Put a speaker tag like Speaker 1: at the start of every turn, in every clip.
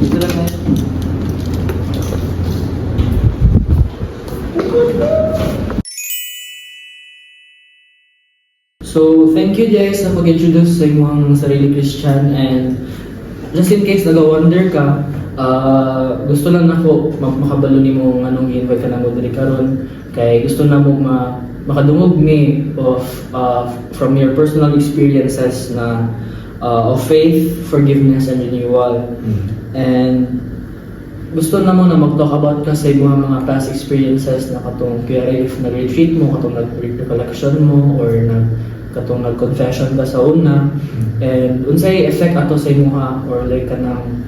Speaker 1: Dito lang tayo. So, thank you guys sa pag-introduce sa imong sarili Christian, and just in case nag-wonder ka, gusto lang nako makabalo nimo nganong gi-invite ka namo diri karon kay gusto namo makadungog ni of from your personal experiences na of faith, forgiveness and renewal. And gusto namo na mag-talk about ka sa imong mga past experiences na katong kaya if nag-retreat mo, katong nag-recollection mo, or katong nag-confession ka sa una, and unsay effect ato sa imuha, or like kanang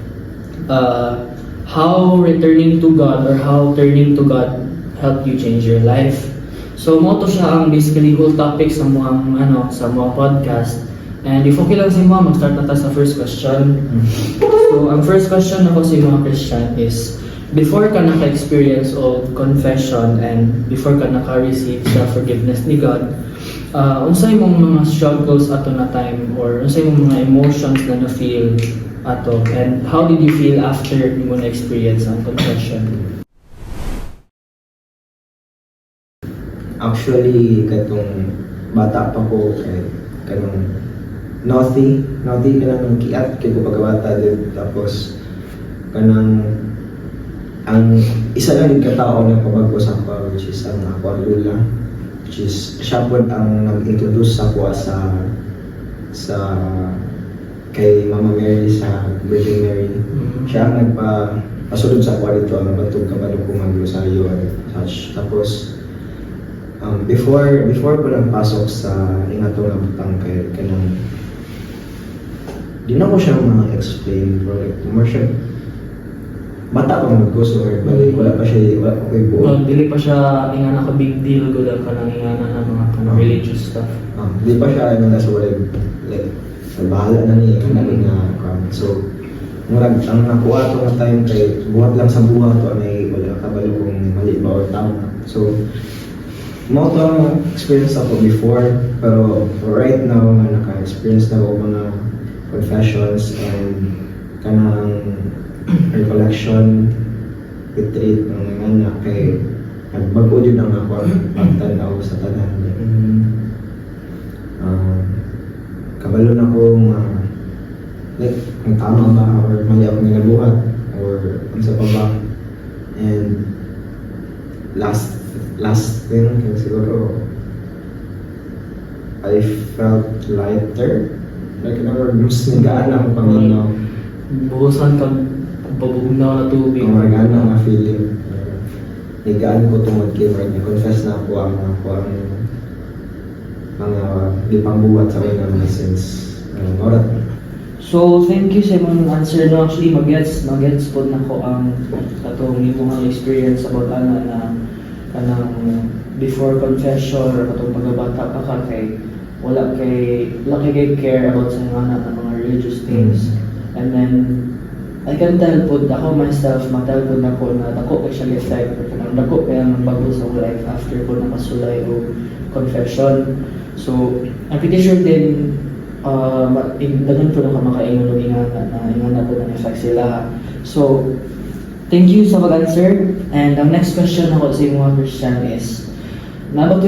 Speaker 1: how returning to God or how turning to God helped you change your life. So mo to siya ang basically whole topic sa mga sa mga podcast. And if okay lang sa imo, mag-start na ta sa first question. So ang first question ako sa mga Christian is, before ka naka-experience of confession and before ka naka-receive sa forgiveness ni God, unsay mong mga struggles ato na time, or unsay mong mga emotions na na-feel ato, and how did you feel after mo na-experience ang confession?
Speaker 2: Actually, katong bata pa ko, kanong naughty kanang kiat kay ko pagkabata din. Tapos kanang ang isa lang yung katao na pabagko sa ako, which is ang ako ang lula, which is siya po ang nag-introduce sa ako sa kay Mama Mary sa Virgin Mary. Siya ang nagpasunod sa ako dito, ang batog kabalo ko mag-rosaryo and such. Tapos before ko lang pasok sa ingatong na butang kay kanang di na ko siya ma-explain, but like more siya bata pa mag so wala pa okay buo.
Speaker 1: Dili pa siya ingana ka big deal gud ka nang ingana na mga religious stuff.
Speaker 2: Di pa siya nasa wala like bahala na niya kanang so murag ang nakuha to nga time kay buhat lang sa buhat to anay wala kabalo kung mali ba or tama. So mo to ang experience ako before, pero right now naka-experience na ako mga confessions and kanang recollection retreat ng nga kay nagbago din ang ako pagtanaw sa tanan. Kabalo na ko like kung tama ba or mali ako nagabuhat or ano sa pa ba. And last thing siguro I felt lighter, like mas nagaan ako Panginoon.
Speaker 1: Buhusan kang pabugnaw na tubig.
Speaker 2: Ang magana nga feeling. Nagaan ko tungod kay Lord, na-confess na ako ang mga di pangbuhat sa mga mga sins. Orat.
Speaker 1: So, thank you sa imong answer. No, actually, mag-gets po na ko ang katong imong experience about na kanang before confession or katong pagabata pa ka kay wala kay care about sa mga religious things. And then I can tell po ako myself, matel po na ko na dako kay siya effect, kanang dako kay ang bago sa life after ko na masulay o confession. So I'm pretty sure din dagan po na ka makaingon og ingana po na effect sila. So thank you sa pag-answer. And ang next question ako sa mga Christian is, was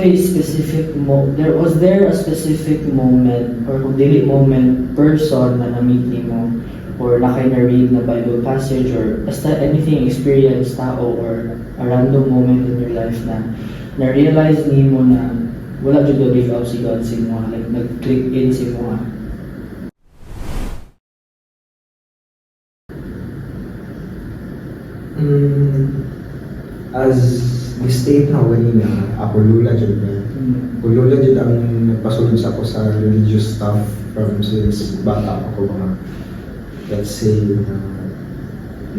Speaker 1: there a specific moment or kung dili moment person na na-meet mo or na-read na Bible passage or basta anything experience tao or a random moment in your life na na-realize mo na wala jud give out si God si mo, like nag-click in si mo?
Speaker 2: As we state na kanina, ako lula dyan na. Ako lula dyan ang nagpasunod sa ako sa religious stuff from since bata ako mga, let's say,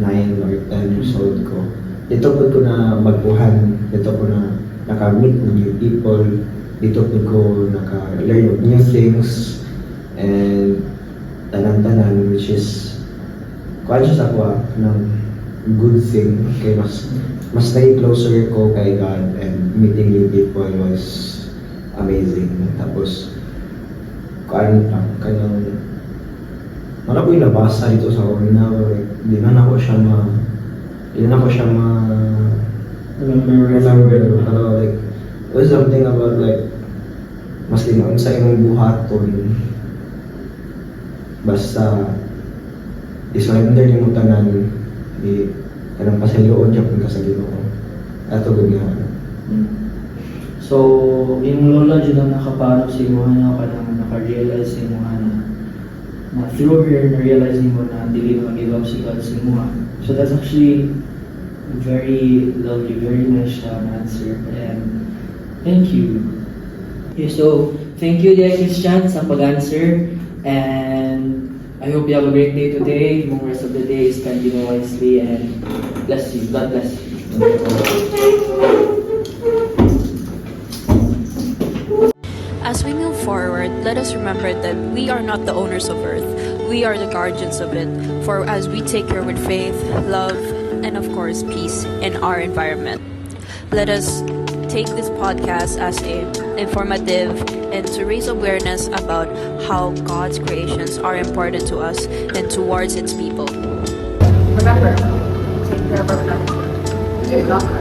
Speaker 2: 9 or 10 years old ko. Dito po ko na magbuhan, dito ko na naka-meet ng new people, dito po ko naka-learn of new things, and tanan-tanan, which is, conscious ako ng good thing, kay mas stay closer ko kay God, and meeting new people was amazing. Tapos kanang wala ko yung nabasa dito sa una, di na ako
Speaker 1: Remember.
Speaker 2: Pero like, it was something about like, maski na sa imong buhaton, basta, i-surrender niyo mo tanan, kanang pasayloon siya kung kasagino ko. Ato gud nga.
Speaker 1: So, yung lola dyan ang nakapano sa imo na kanang naka-realize sa imo na through her na-realize mo na dili mo mag-give up si God sa imo. So that's actually very lovely, very nice answer. And thank you. Okay, so thank you dear Christian sa pag-answer. And I hope you have a great day today. The rest of the day is spending wisely and bless you. God bless you.
Speaker 3: As we move forward, let us remember that we are not the owners of earth. We are the guardians of it. For as we take care with faith, love, and of course, peace in our environment. Let us take this podcast as informative and to raise awareness about how God's creations are important to us and towards its people.
Speaker 4: Remember, take care of our planet.